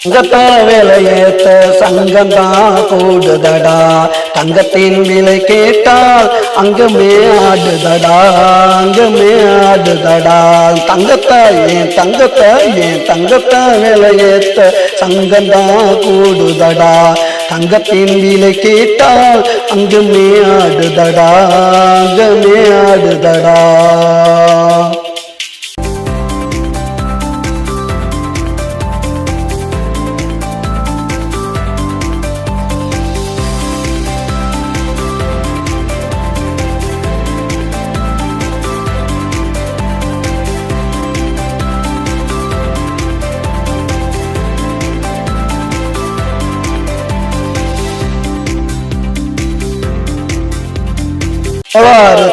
தங்கத்த விலையேத்த சங்கம்தான் கூடுதடா. தங்கத்தின் விலை கேட்டால் அங்கமே ஆடுதடா, அங்கமே ஆடுதடா. தங்கத்தை ஏன் தங்கத்தை விலையேத்த சங்கம்தான் கூடுதடா. தங்கத்தின் விலை கேட்டால் அங்கமே ஆடுதடா, அங்கமே ஆடுதடா.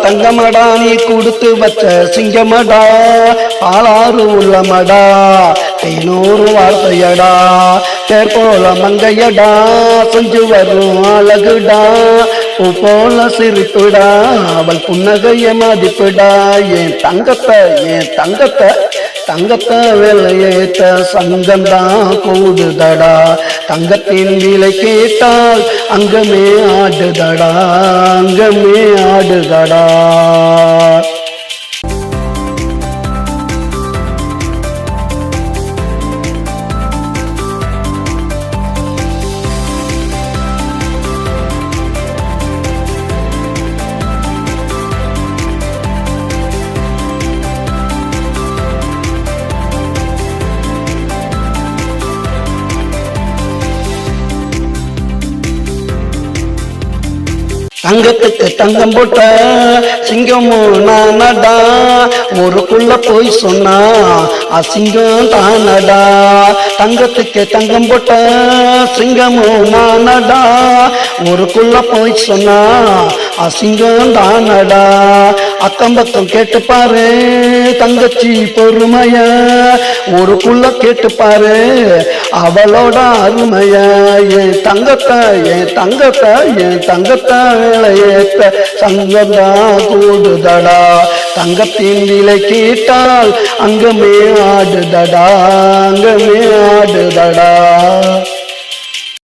தங்கமடா நீ கொடுத்து வச்ச சிங்கமடா, பாலாறு உள்ளமடா, தேனூறு வார்த்தையடா, தேர் போல மங்கையடா, செஞ்சு வரும் அழகுடா, பூ போல சிரிப்புடா, அவள் புன்னகைய மதிப்புடா. என் தங்கத்தை விலையேத்த சங்கம்தான் கூடுதடா. தங்கத்தின் விலை கேட்டால் அங்கமே ஆடுதடா, அங்கமே ஆடுதடா. தங்கத்துக்கு தங்கம் போட்ட சிங்கமும் நானடா, ஊருக்குள்ள போய் சொன்னா அசிங்கம் தானடா. தங்கத்துக்கு தங்கம் போட்ட சிங்கமும் நானடா, ஊருக்குள்ள போய் சொன்னா அசிங்கம் தானடா. அக்கம் பக்கம் கேட்டு பாரு தங்கச்சி பொறுமைய, ஊருக்குள்ள கேட்டு பாரு அவளோட அருமைய. என் தங்கத்தை விலையேத்த சங்கம்தான் கூடுதடா. தங்கத்தின் விலை கேட்டால் அங்கமே ஆடுதடா, அங்கமே ஆடுதடா.